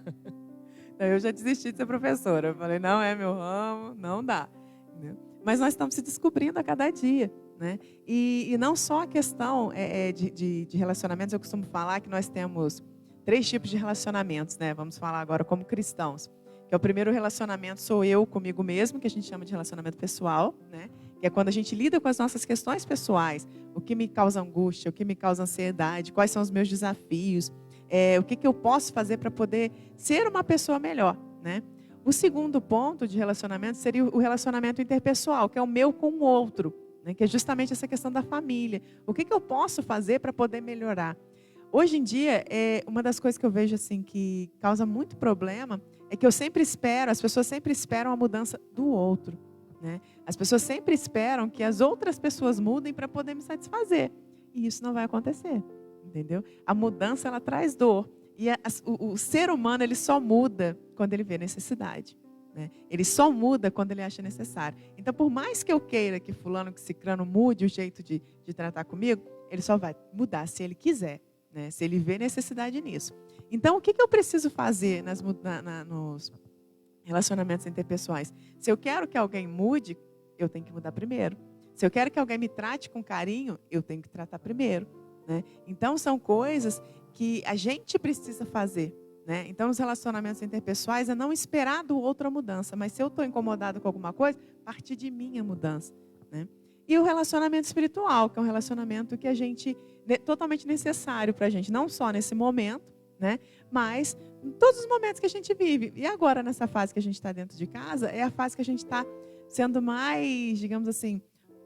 Então, eu já desisti de ser professora. Eu falei, não é meu ramo, não dá. Entendeu? Mas nós estamos se descobrindo a cada dia, né? E não só a questão de relacionamentos, eu costumo falar que nós temos 3 tipos de relacionamentos, né? Vamos falar agora como cristãos. Que é o primeiro relacionamento sou eu comigo mesmo, que a gente chama de relacionamento pessoal, né? Que é quando a gente lida com as nossas questões pessoais, o que me causa angústia, o que me causa ansiedade, quais são os meus desafios, o que eu posso fazer para poder ser uma pessoa melhor, né? O segundo ponto de relacionamento seria o relacionamento interpessoal, que é o meu com o outro, né? Que é justamente essa questão da família. O que eu posso fazer para poder melhorar? Hoje em dia, uma das coisas que eu vejo assim que causa muito problema é que as pessoas sempre esperam a mudança do outro, né? As pessoas sempre esperam que as outras pessoas mudem para poder me satisfazer. E isso não vai acontecer, entendeu? A mudança, ela traz dor. E o ser humano, ele só muda quando ele vê necessidade, né? Ele só muda quando ele acha necessário. Então, por mais que eu queira que fulano, que cicrano mude o jeito de tratar comigo, ele só vai mudar se ele quiser, né? Se ele vê necessidade nisso. Então, o que eu preciso fazer nos relacionamentos interpessoais? Se eu quero que alguém mude, eu tenho que mudar primeiro. Se eu quero que alguém me trate com carinho, eu tenho que tratar primeiro, né? Então, são coisas que a gente precisa fazer, né? Então, os relacionamentos interpessoais é não esperar do outro a mudança, mas se eu estou incomodado com alguma coisa, partir de mim a mudança, né? E o relacionamento espiritual, que é um relacionamento que a gente totalmente necessário para a gente, não só nesse momento, né? Mas em todos os momentos que a gente vive. E agora, nessa fase que a gente está dentro de casa, é a fase que a gente está sendo mais, digamos assim,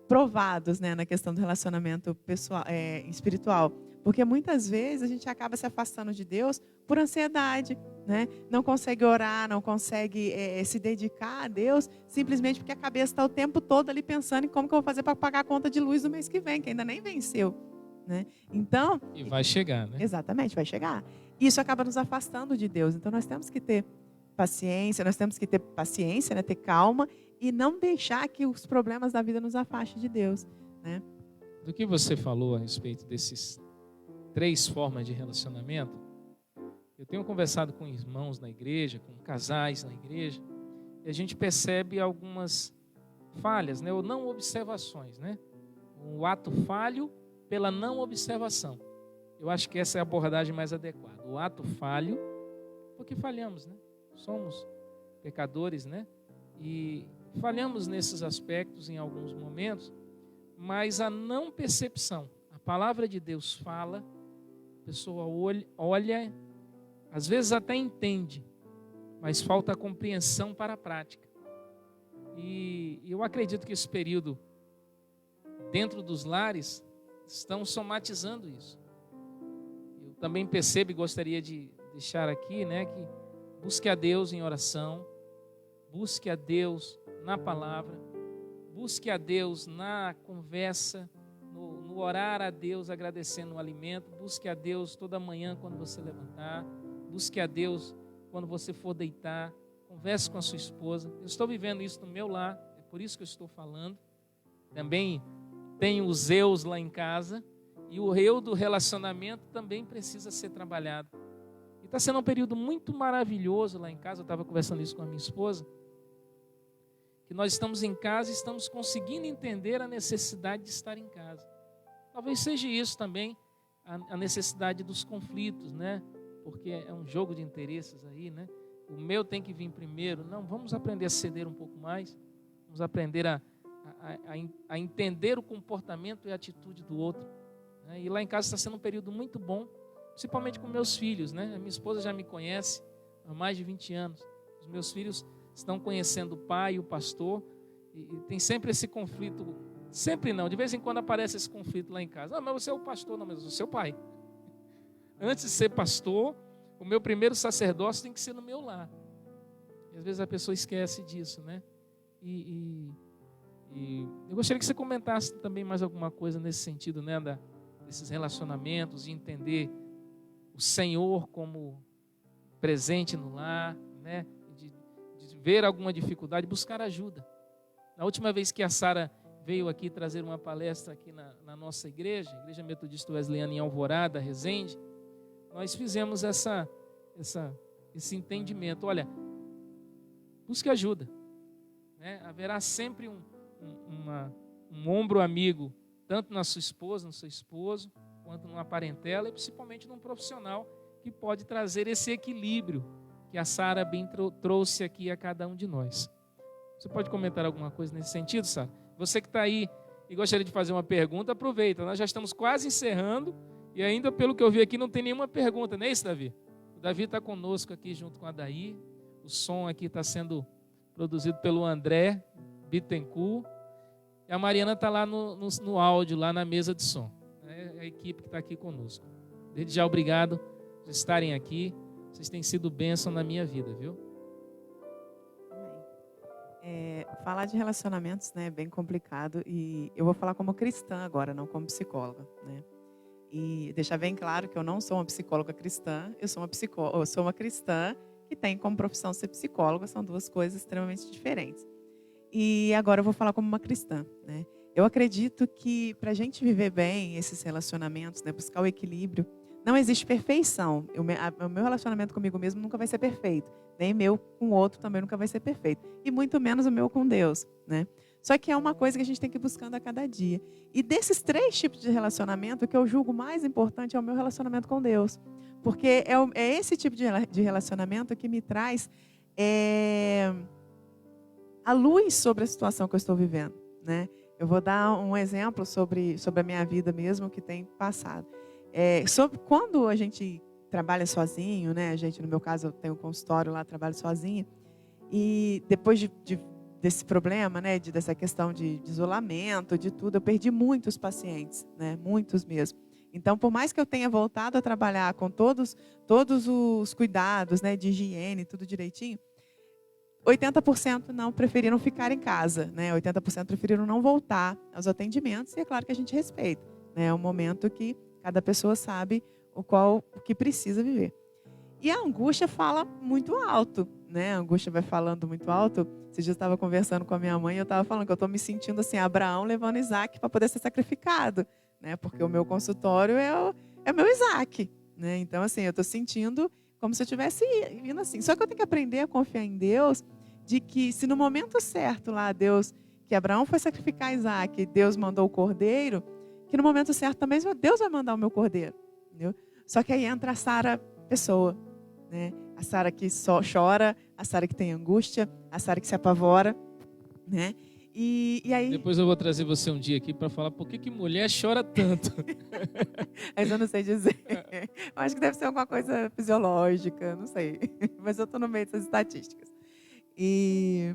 provados, né, na questão do relacionamento pessoal, espiritual. Porque muitas vezes a gente acaba se afastando de Deus por ansiedade, né? Não consegue orar, não consegue se dedicar a Deus, simplesmente porque a cabeça está o tempo todo ali pensando em como que eu vou fazer para pagar a conta de luz no mês que vem, que ainda nem venceu, né? Então, E vai chegar, né? Exatamente, vai chegar. Isso acaba nos afastando de Deus. Então, nós temos que ter paciência, né? Ter calma e não deixar que os problemas da vida nos afastem de Deus, né? Do que você falou a respeito desses 3 formas de relacionamento, eu tenho conversado com irmãos na igreja, com casais na igreja, e a gente percebe algumas falhas, né? Ou não observações, né? Um ato falho pela não observação. Eu acho que essa é a abordagem mais adequada. O ato falho, porque falhamos, né? Somos pecadores, né? E falhamos nesses aspectos em alguns momentos, mas a não percepção. A palavra de Deus fala, a pessoa olha, às vezes até entende, mas falta a compreensão para a prática. E eu acredito que esse período, dentro dos lares, estão somatizando isso. Eu também percebo e gostaria de deixar aqui, né, que busque a Deus em oração, busque a Deus na palavra, busque a Deus na conversa, no orar a Deus agradecendo o alimento, busque a Deus toda manhã quando você levantar, busque a Deus quando você for deitar, converse com a sua esposa. Eu estou vivendo isso no meu lar, é por isso que eu estou falando. Também tenho os eus lá em casa, e o eu do relacionamento também precisa ser trabalhado. E está sendo um período muito maravilhoso lá em casa. Eu estava conversando isso com a minha esposa, que nós estamos em casa e estamos conseguindo entender a necessidade de estar em casa. Talvez seja isso também, a necessidade dos conflitos, né? Porque é um jogo de interesses aí, né? O meu tem que vir primeiro. Não, vamos aprender a ceder um pouco mais. Vamos aprender a entender o comportamento e a atitude do outro. Né? E lá em casa está sendo um período muito bom, principalmente com meus filhos, né? A minha esposa já me conhece há mais de 20 anos. Os meus filhos estão conhecendo o pai e o pastor, e tem sempre esse conflito. Sempre não, de vez em quando aparece esse conflito lá em casa. Mas você é o pastor. Não, mas eu sou seu pai. Antes de ser pastor, o meu primeiro sacerdócio tem que ser no meu lar. E às vezes a pessoa esquece disso, né? E eu gostaria que você comentasse também mais alguma coisa nesse sentido, né? desses relacionamentos e entender o Senhor como presente no lar, né? De ver alguma dificuldade, buscar ajuda. Na última vez que a Sara veio aqui trazer uma palestra aqui na nossa igreja, Igreja Metodista Wesleyana em Alvorada, Resende, nós fizemos esse entendimento. Olha, busque ajuda, né? Haverá sempre um ombro amigo, tanto na sua esposa, no seu esposo, quanto numa parentela e principalmente num profissional que pode trazer esse equilíbrio que a Sara bem trouxe aqui a cada um de nós. Você pode comentar alguma coisa nesse sentido, Sara? Você que está aí e gostaria de fazer uma pergunta, aproveita. Nós já estamos quase encerrando e ainda, pelo que eu vi aqui, não tem nenhuma pergunta, não é isso, Davi? O Davi está conosco aqui junto com a Daí. O som aqui está sendo produzido pelo André Bittencourt. E a Mariana está lá no áudio, lá na mesa de som. É a equipe que está aqui conosco. Desde já, obrigado por estarem aqui. Vocês têm sido bênção na minha vida, viu? Falar de relacionamentos, né, é bem complicado. E eu vou falar como cristã agora, não como psicóloga, né? E deixar bem claro que eu não sou uma psicóloga cristã. Eu sou uma cristã que tem como profissão ser psicóloga. São duas coisas extremamente diferentes. E agora eu vou falar como uma cristã, né? Eu acredito que para a gente viver bem esses relacionamentos, né, buscar o equilíbrio, não existe perfeição. O meu relacionamento comigo mesmo nunca vai ser perfeito. Nem meu com o outro também nunca vai ser perfeito. E muito menos o meu com Deus, né? Só que é uma coisa que a gente tem que ir buscando a cada dia. E desses 3 tipos de relacionamento, o que eu julgo mais importante é o meu relacionamento com Deus. Porque é esse tipo de relacionamento que me traz a luz sobre a situação que eu estou vivendo, né? Eu vou dar um exemplo sobre a minha vida mesmo que tem passado. Sobre quando a gente trabalha sozinho, né? No meu caso, eu tenho um consultório lá, trabalho sozinha. E depois desse problema, né? Dessa questão de isolamento, de tudo, eu perdi muitos pacientes, né? Muitos mesmo. Então, por mais que eu tenha voltado a trabalhar com todos os cuidados, né? De higiene, tudo direitinho, 80% não preferiram ficar em casa, né? 80% preferiram não voltar aos atendimentos. E é claro que a gente respeita, né? É um momento que cada pessoa sabe o que precisa viver. E a angústia fala muito alto, né? A angústia vai falando muito alto. Esses dias eu estava conversando com a minha mãe e eu estava falando que eu estou me sentindo assim, Abraão levando Isaac para poder ser sacrificado, né? Porque o meu consultório é o meu Isaac, né? Então, assim, eu estou sentindo como se eu estivesse indo assim. Só que eu tenho que aprender a confiar em Deus, de que se no momento certo lá, que Abraão foi sacrificar Isaac, Deus mandou o cordeiro, que no momento certo também Deus vai mandar o meu cordeiro, entendeu? Só que aí entra a Sara pessoa, né? A Sara que só chora, a Sara que tem angústia, a Sara que se apavora, né? E aí... Depois eu vou trazer você um dia aqui para falar por que mulher chora tanto. Mas eu não sei dizer. Eu acho que deve ser alguma coisa fisiológica, não sei. Mas eu estou no meio dessas estatísticas. E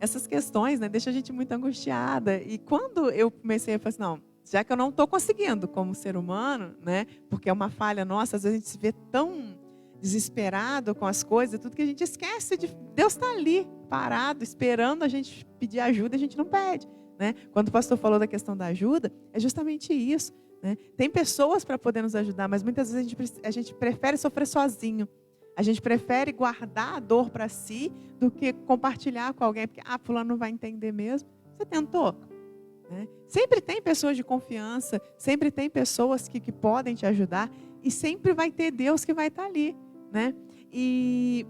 essas questões, né, deixam a gente muito angustiada. E quando eu comecei a falar assim, não, já que eu não estou conseguindo como ser humano, né, porque é uma falha nossa, às vezes a gente se vê tão desesperado com as coisas, tudo que a gente esquece de Deus está ali, parado, esperando a gente pedir ajuda, a gente não pede, né? Quando o pastor falou da questão da ajuda, é justamente isso, né? Tem pessoas para poder nos ajudar, mas muitas vezes a gente prefere sofrer sozinho. A gente prefere guardar a dor para si do que compartilhar com alguém, porque fulano não vai entender mesmo. Você tentou? Né? Sempre tem pessoas de confiança, sempre tem pessoas que podem te ajudar e sempre vai ter Deus que vai estar ali, né? E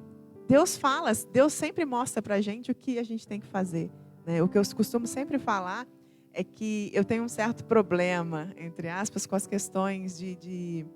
Deus sempre mostra para a gente o que a gente tem que fazer, né? O que eu costumo sempre falar é que eu tenho um certo problema, entre aspas, com as questões de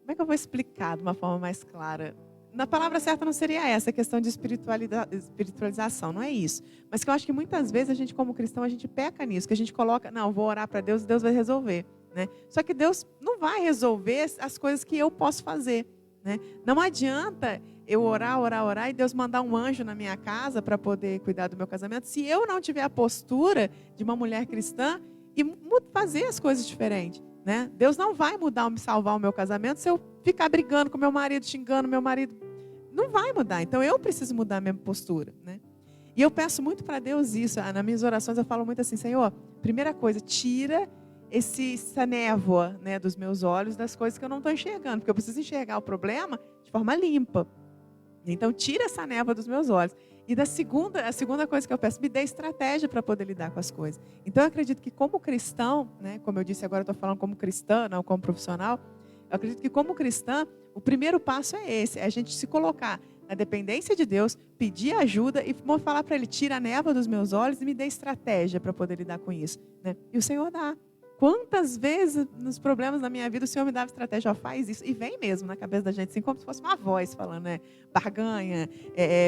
como é que eu vou explicar de uma forma mais clara? Na palavra certa não seria essa, a questão de espiritualização, não é isso. Mas que eu acho que muitas vezes a gente, como cristão, a gente peca nisso, que a gente coloca, não, vou orar para Deus e Deus vai resolver, né? Só que Deus não vai resolver as coisas que eu posso fazer, né? Não adianta eu orar e Deus mandar um anjo na minha casa para poder cuidar do meu casamento, se eu não tiver a postura de uma mulher cristã e fazer as coisas diferentes. Né? Deus não vai salvar o meu casamento se eu ficar brigando com meu marido, xingando meu marido. Não vai mudar. Então eu preciso mudar a minha postura, né? E eu peço muito para Deus isso. Nas minhas orações eu falo muito assim, Senhor, primeira coisa, tira essa névoa, né, dos meus olhos, das coisas que eu não estou enxergando, porque eu preciso enxergar o problema de forma limpa. Então, tira essa névoa dos meus olhos. E a segunda coisa que eu peço, me dê estratégia para poder lidar com as coisas. Então, eu acredito que como cristão, né, como eu disse agora, eu estou falando como cristã, não como profissional, eu acredito que como cristã, o primeiro passo é esse, é a gente se colocar na dependência de Deus, pedir ajuda e falar para Ele, tira a névoa dos meus olhos e me dê estratégia para poder lidar com isso. Né? E o Senhor dá. Quantas vezes nos problemas da minha vida o Senhor me dava estratégia, faz isso, e vem mesmo na cabeça da gente, assim como se fosse uma voz falando, né? Barganha,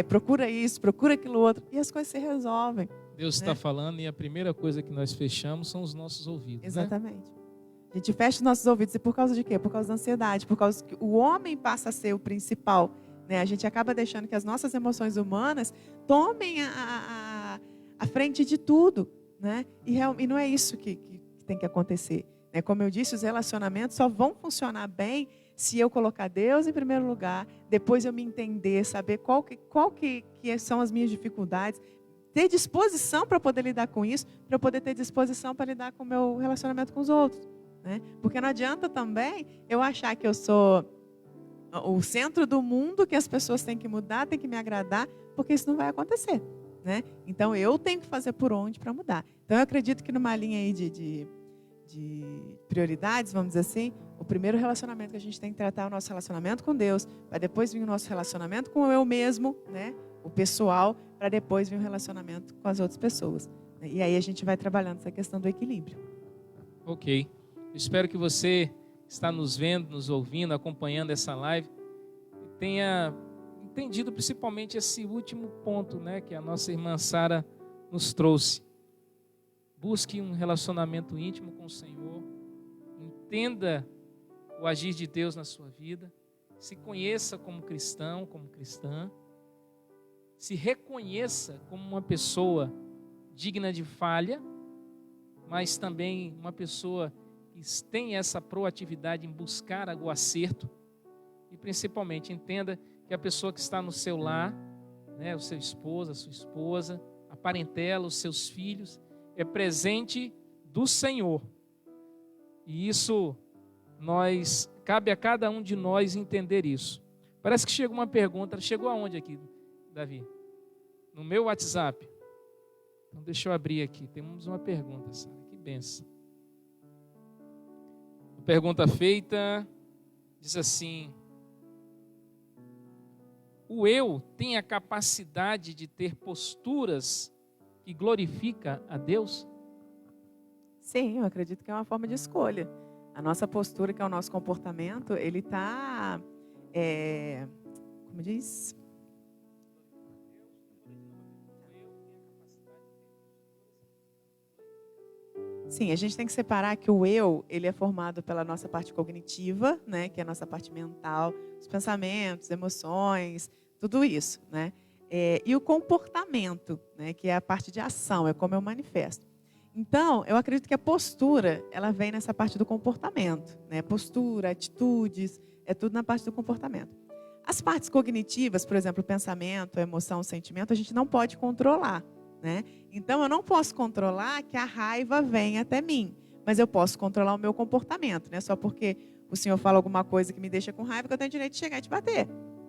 procura isso, procura aquilo outro, e as coisas se resolvem. Deus está falando e a primeira coisa que nós fechamos são os nossos ouvidos. Exatamente. Né? A gente fecha os nossos ouvidos, e por causa de quê? Por causa da ansiedade, por causa que o homem passa a ser o principal. Né? A gente acaba deixando que as nossas emoções humanas tomem a frente de tudo. Né? E não é isso que tem que acontecer. Né? Como eu disse, os relacionamentos só vão funcionar bem se eu colocar Deus em primeiro lugar, depois eu me entender, saber qual que são as minhas dificuldades, ter disposição para poder lidar com isso, para eu poder ter disposição para lidar com o meu relacionamento com os outros. Né? Porque não adianta também eu achar que eu sou o centro do mundo, que as pessoas têm que mudar, têm que me agradar, porque isso não vai acontecer. Né? Então, eu tenho que fazer por onde para mudar. Então, eu acredito que numa linha aí de prioridades, vamos dizer assim, o primeiro relacionamento que a gente tem que tratar é o nosso relacionamento com Deus, para depois vir o nosso relacionamento com eu mesmo, né? O pessoal, para depois vir o relacionamento com as outras pessoas. E aí a gente vai trabalhando essa questão do equilíbrio. Ok. Eu espero que você que está nos vendo, nos ouvindo, acompanhando essa live, tenha entendido principalmente esse último ponto, né, que a nossa irmã Sara nos trouxe. Busque um relacionamento íntimo com o Senhor, entenda o agir de Deus na sua vida, se conheça como cristão, como cristã, se reconheça como uma pessoa digna de falha, mas também uma pessoa que tem essa proatividade em buscar o acerto, e principalmente entenda que a pessoa que está no seu lar, né, o seu esposo, a sua esposa, a parentela, os seus filhos, é presente do Senhor. E isso, cabe a cada um de nós entender isso. Parece que chegou uma pergunta, chegou aonde aqui, Davi? No meu WhatsApp. Então deixa eu abrir aqui, temos uma pergunta, Sara, que benção. A pergunta feita diz assim: o eu tem a capacidade de ter posturas que glorifica a Deus? Sim, eu acredito que é uma forma de escolha. A nossa postura, que é o nosso comportamento, ele está, como diz? Sim, a gente tem que separar que o eu, ele é formado pela nossa parte cognitiva, né, que é a nossa parte mental, os pensamentos, emoções, tudo isso, né? E o comportamento, né, que é a parte de ação, é como eu manifesto. Então, eu acredito que a postura, ela vem nessa parte do comportamento, né? Postura, atitudes, é tudo na parte do comportamento. As partes cognitivas, por exemplo, o pensamento, a emoção, o sentimento, a gente não pode controlar, né? Então, eu não posso controlar que a raiva venha até mim, mas eu posso controlar o meu comportamento, né? Só porque o senhor fala alguma coisa que me deixa com raiva, que eu tenho direito de chegar e te bater.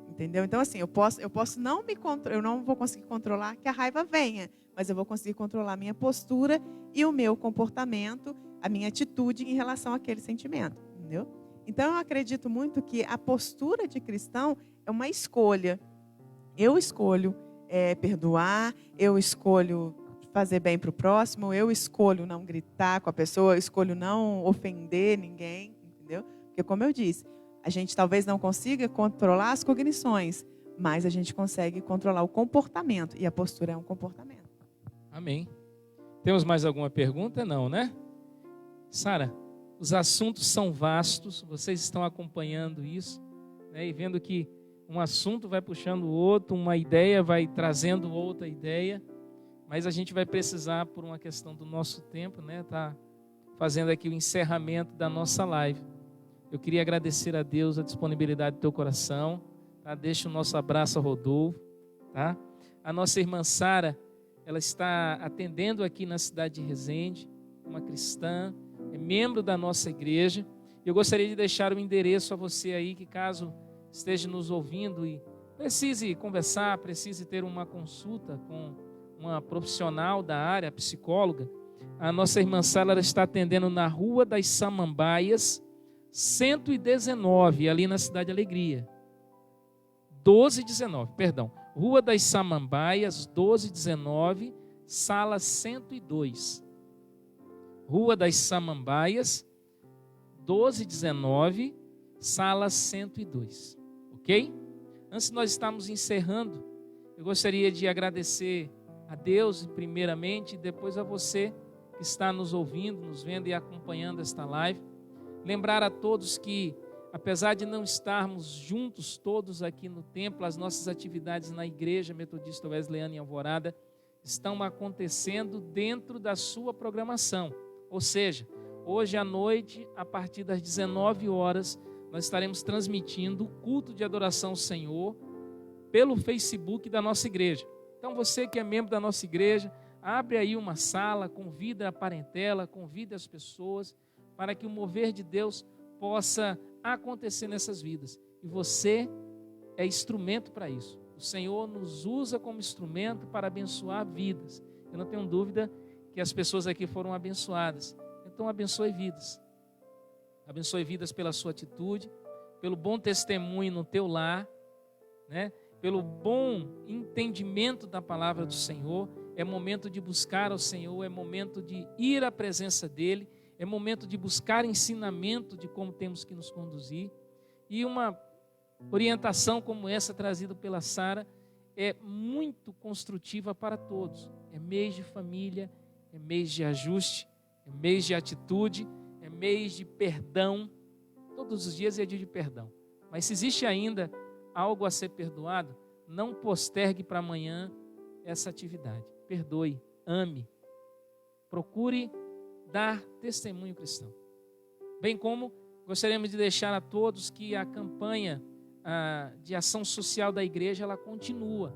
Entendeu? Então, assim, eu posso não me controlar, eu não vou conseguir controlar que a raiva venha, mas eu vou conseguir controlar a minha postura e o meu comportamento, a minha atitude em relação àquele sentimento, entendeu? Então, eu acredito muito que a postura de cristão é uma escolha. Eu escolho perdoar, eu escolho fazer bem para o próximo, eu escolho não gritar com a pessoa, eu escolho não ofender ninguém, entendeu? Porque, como eu disse, a gente talvez não consiga controlar as cognições, mas a gente consegue controlar o comportamento, e a postura é um comportamento. Amém. Temos mais alguma pergunta? Não, né? Sara, os assuntos são vastos, vocês estão acompanhando isso, né, e vendo que um assunto vai puxando o outro, uma ideia vai trazendo outra ideia, mas a gente vai precisar, por uma questão do nosso tempo, né, tá fazendo aqui o encerramento da nossa live. Eu queria agradecer a Deus a disponibilidade do teu coração, tá? Deixa o nosso abraço a Rodolfo, tá? A nossa irmã Sara, ela está atendendo aqui na cidade de Resende, uma cristã, é membro da nossa igreja. Eu gostaria de deixar o endereço a você aí, que caso esteja nos ouvindo e precise conversar, precise ter uma consulta com uma profissional da área, psicóloga. A nossa irmã Sara está atendendo na Rua das Samambaias, 119, ali na Cidade Alegria. 1219, perdão. Rua das Samambaias, 1219, sala 102. Rua das Samambaias, 1219, sala 102. Ok? Antes de nós estarmos encerrando, eu gostaria de agradecer a Deus primeiramente, e depois a você que está nos ouvindo, nos vendo e acompanhando esta live. Lembrar a todos que, apesar de não estarmos juntos todos aqui no templo, as nossas atividades na Igreja Metodista Wesleyana em Alvorada estão acontecendo dentro da sua programação. Ou seja, hoje à noite, a partir das 19 horas, nós estaremos transmitindo o culto de adoração ao Senhor pelo Facebook da nossa igreja. Então você que é membro da nossa igreja, abre aí uma sala, convida a parentela, convida as pessoas para que o mover de Deus possa acontecer nessas vidas. E você é instrumento para isso. O Senhor nos usa como instrumento para abençoar vidas. Eu não tenho dúvida que as pessoas aqui foram abençoadas. Então abençoe vidas. Abençoe vidas pela sua atitude, pelo bom testemunho no teu lar, né? Pelo bom entendimento da palavra do Senhor. É momento de buscar ao Senhor, é momento de ir à presença dEle, é momento de buscar ensinamento de como temos que nos conduzir. E uma orientação como essa trazida pela Sara é muito construtiva para todos. É mês de família, é mês de ajuste, é mês de atitude, é mês de perdão. Todos os dias é dia de perdão. Mas se existe ainda algo a ser perdoado, não postergue para amanhã essa atividade. Perdoe, ame, procure dar testemunho cristão. Bem como gostaríamos de deixar a todos que a campanha de ação social da igreja, ela continua.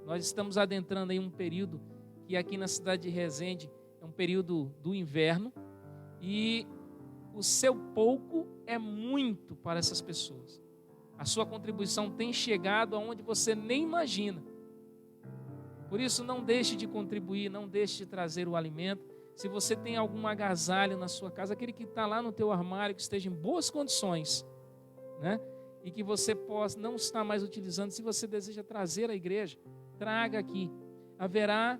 Nós estamos adentrando em um período que aqui na cidade de Resende é um período do inverno, e o seu pouco é muito para essas pessoas. A sua contribuição tem chegado aonde você nem imagina. Por isso, não deixe de contribuir, não deixe de trazer o alimento. Se você tem algum agasalho na sua casa, aquele que está lá no teu armário, que esteja em boas condições, né? E que você possa não estar mais utilizando, se você deseja trazer à igreja, traga aqui. Haverá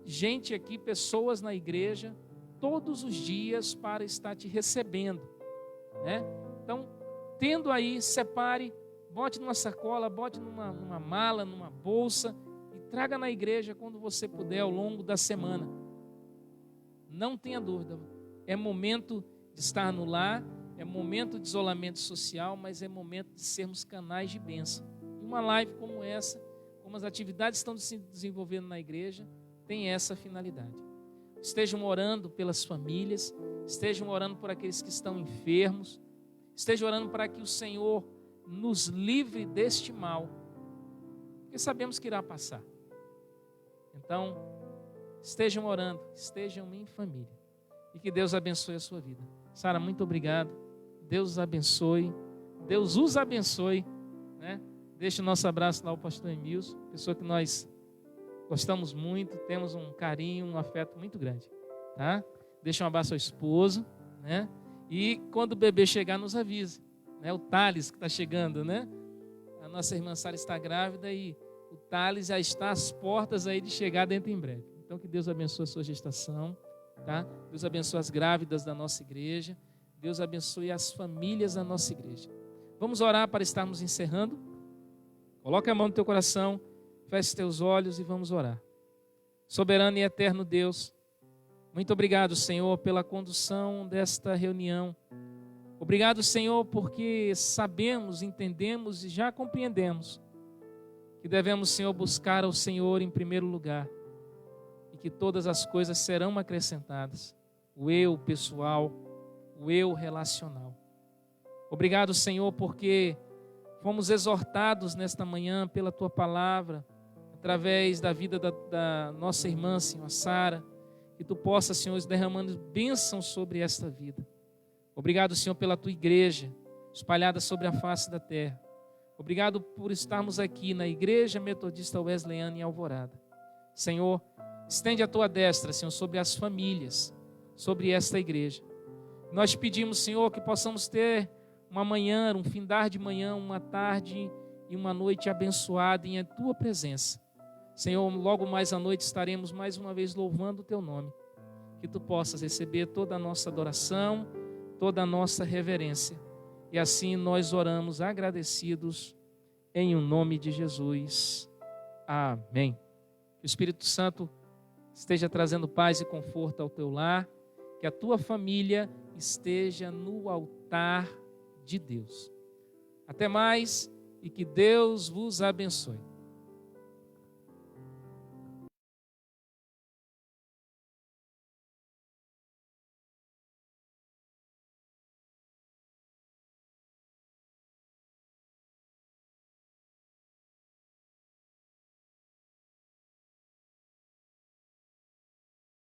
gente aqui, pessoas na igreja, todos os dias para estar te recebendo, né? Então, tendo aí, separe, bote numa sacola, bote numa mala, numa bolsa, e traga na igreja quando você puder ao longo da semana. Não tenha dúvida, é momento de estar no lar, é momento de isolamento social, mas é momento de sermos canais de bênção. E uma live como essa, como as atividades estão se desenvolvendo na igreja, tem essa finalidade. Estejam orando pelas famílias, estejam orando por aqueles que estão enfermos, estejam orando para que o Senhor nos livre deste mal, porque sabemos que irá passar. Então, estejam orando, estejam em família, e que Deus abençoe a sua vida. Sara, muito obrigado. Deus os abençoe. Deus os abençoe, né? Deixa o nosso abraço lá ao pastor Emilson, pessoa que nós gostamos muito, temos um carinho, um afeto muito grande, tá? Deixa um abraço ao esposo, né? E quando o bebê chegar, nos avise, né? O Thales que está chegando, né? A nossa irmã Sara está grávida e o Thales já está às portas aí de chegar dentro em breve. Então que Deus abençoe a sua gestação, tá? Deus abençoe as grávidas da nossa igreja. Deus abençoe as famílias da nossa igreja. Vamos orar para estarmos encerrando. Coloque a mão no teu coração, feche teus olhos e vamos orar. Soberano e eterno Deus, muito obrigado, Senhor, pela condução desta reunião. Obrigado, Senhor, porque sabemos, entendemos e já compreendemos que devemos, Senhor, buscar ao Senhor em primeiro lugar e que todas as coisas serão acrescentadas. O eu pessoal, o eu relacional. Obrigado, Senhor, porque fomos exortados nesta manhã pela Tua palavra, através da vida da nossa irmã, Senhor Sara, que tu possa, Senhor, derramando bênção sobre esta vida. Obrigado, Senhor, pela tua igreja espalhada sobre a face da terra. Obrigado por estarmos aqui na Igreja Metodista Wesleyana em Alvorada. Senhor, estende a tua destra, Senhor, sobre as famílias, sobre esta igreja. Nós pedimos, Senhor, que possamos ter uma manhã, um findar de manhã, uma tarde e uma noite abençoada em tua presença. Senhor, logo mais à noite estaremos mais uma vez louvando o teu nome. Que tu possas receber toda a nossa adoração, toda a nossa reverência. E assim nós oramos agradecidos em o nome de Jesus. Amém. Que o Espírito Santo esteja trazendo paz e conforto ao teu lar. Que a tua família esteja no altar de Deus. Até mais e que Deus vos abençoe.